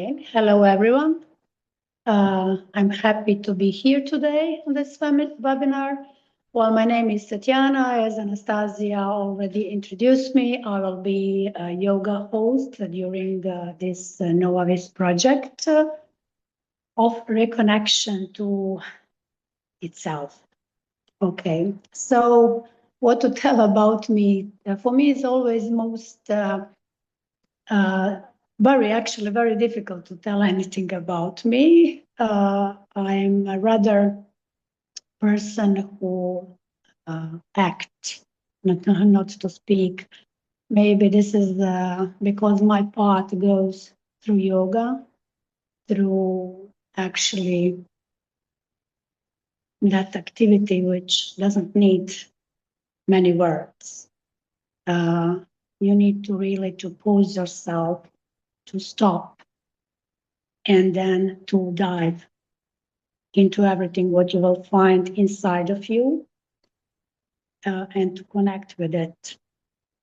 Hello, everyone. I'm happy to be here today on this webinar. Well, my name is Tatjana. As Anastasia already introduced me, I will be a yoga host during this Novavis project of reconnection to itself. Okay, so what to tell about me? For me, it's always most very difficult to tell anything about me. I'm a rather person who act, not to speak. Maybe this is because my path goes through yoga, through actually that activity which doesn't need many words. You need to really to pause yourself, to stop, and then to dive into everything what you will find inside of you and to connect with it.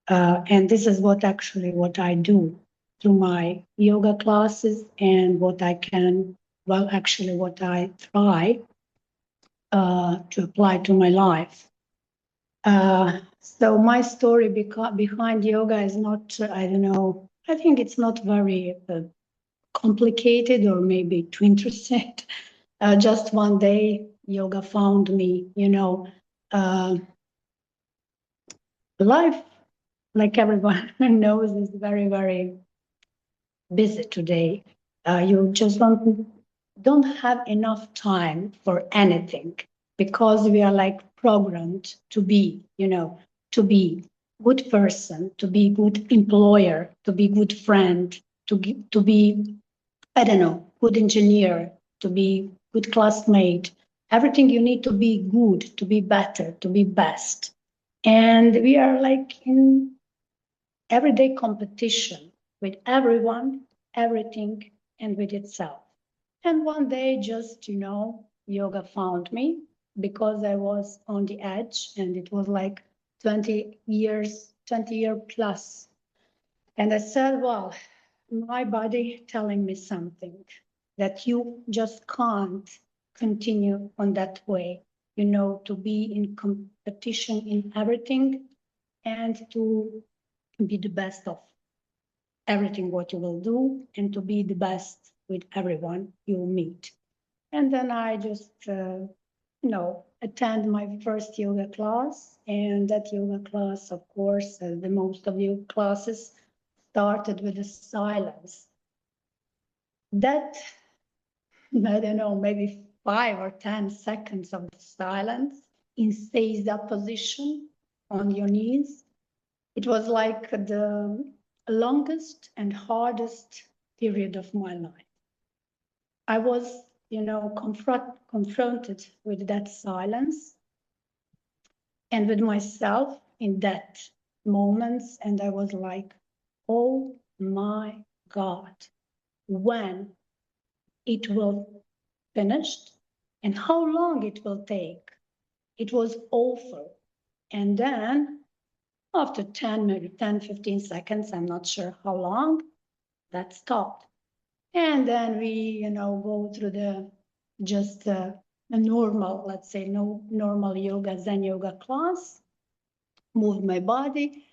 And this is what I do through my yoga classes and what I try to apply to my life. So my story behind yoga is not, I think it's not very complicated or maybe too interested. Just one day, yoga found me, life, like everyone knows, is very busy today. You just don't have enough time for anything because we are like programmed to be, to be good person, to be good employer, to be good friend, to be, I don't know, good engineer, to be good classmate. Everything you need to be good, to be better, to be best. And we are like in everyday competition with everyone, everything, and with itself. And one day, just, yoga found me because I was on the edge and it was like 20 year plus. And I said, well, my body telling me something that you just can't continue on that way, to be in competition in everything and to be the best of everything what you will do and to be the best with everyone you meet. And then I just, attend my first yoga class. And that yoga class, of course, as the most of you classes, started with a silence. That, I don't know, maybe 5 or 10 seconds of silence in seiza position on your knees. It was like the longest and hardest period of my life. I was, confronted with that silence and with myself in that moments. And I was like, oh my God, when it will finish and how long it will take. It was awful. And then after 10, maybe 10, 15 seconds, I'm not sure how long, that stopped. And then we, go through the just a normal, let's say, no normal yoga, Zen yoga class, moved my body.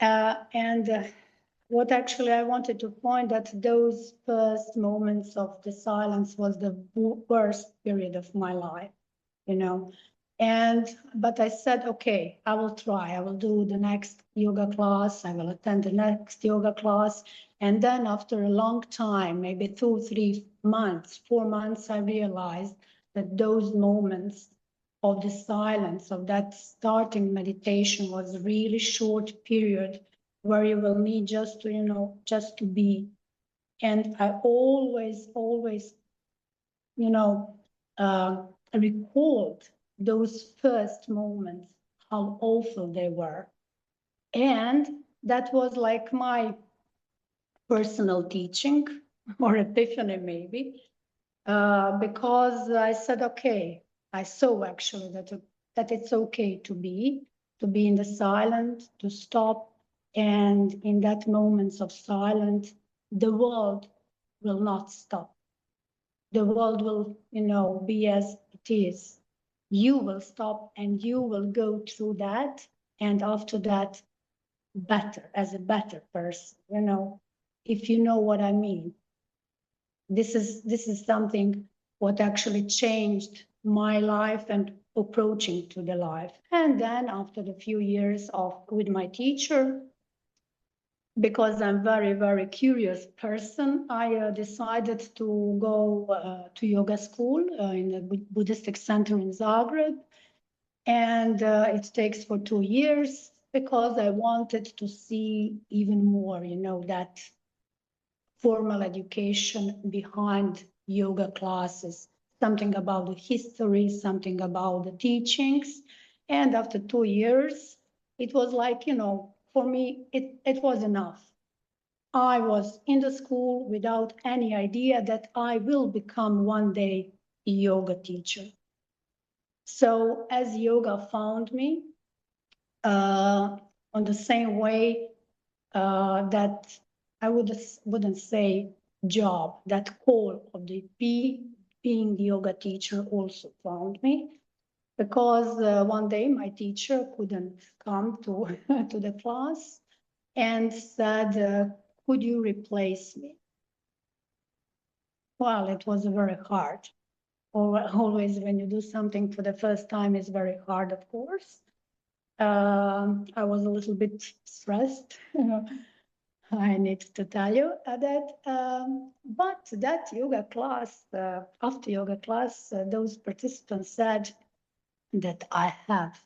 And what actually I wanted to point that those first moments of the silence was the worst period of my life, but I said, okay, I will try. I will do the next yoga class. I will attend the next yoga class. And then after a long time, maybe 2, 3 months, 4 months, I realized that those moments of the silence, of that starting meditation was a really short period where you will need just to, just to be. And I always, recalled those first moments, how awful they were. And that was like my personal teaching or epiphany maybe, because I said, okay, I saw actually that it's okay to be in the silence, to stop. And in that moments of silence, the world will not stop. The world will, be as it is. You will stop and you will go through that. And after that, better, as a better person, if you know what I mean. This is something what actually changed my life and approaching to the life. And then after the few years of with my teacher, because I'm very, very curious person, I decided to go to yoga school in a Buddhistic center in Zagreb. And it takes for 2 years because I wanted to see even more, that formal education behind yoga classes, something about the history, something about the teachings. And after 2 years, it was like, for me, it was enough. I was in the school without any idea that I will become one day a yoga teacher. So as yoga found me, on the same way that I wouldn't say job, that call of the being the yoga teacher also found me, because one day my teacher couldn't come to, to the class and said, could you replace me? Well, it was very hard. Always when you do something for the first time, it's very hard, of course. I was a little bit stressed. I need to tell you that. But that yoga class, after yoga class, those participants said that I have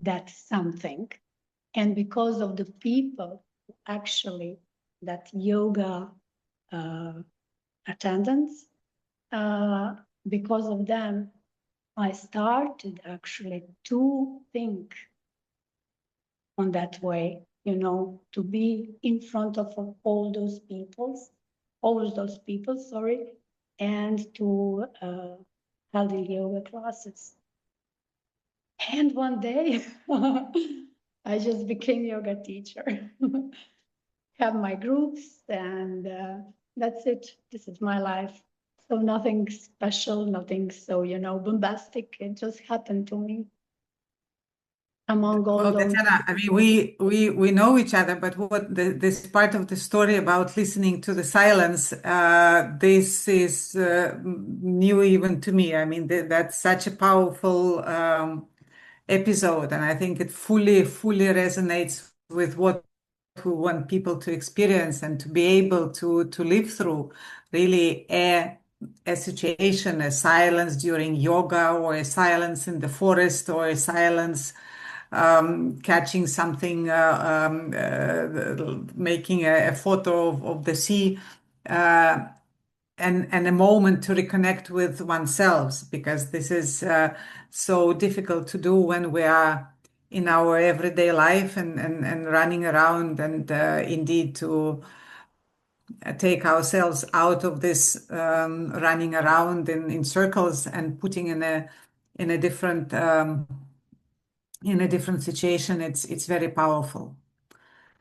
that something. And because of the people, actually, that yoga attendance, because of them, I started actually to think on that way, to be in front of all those people, sorry, and to hold the yoga classes. And one day, I just became yoga teacher. Have my groups, and that's it. This is my life. So nothing special, nothing so, bombastic. It just happened to me among all Well, those. Tatjana, I mean, we know each other, but this part of the story about listening to the silence, this is new even to me. I mean, that's such a powerful episode, and I think it fully resonates with what we want people to experience and to be able to live through really a situation, a silence during yoga, or a silence in the forest, or a silence catching something, making a photo of the sea, and a moment to reconnect with oneself, because this is so difficult to do when we are in our everyday life and running around, and indeed to take ourselves out of this running around in circles and putting in a different situation. It's very powerful.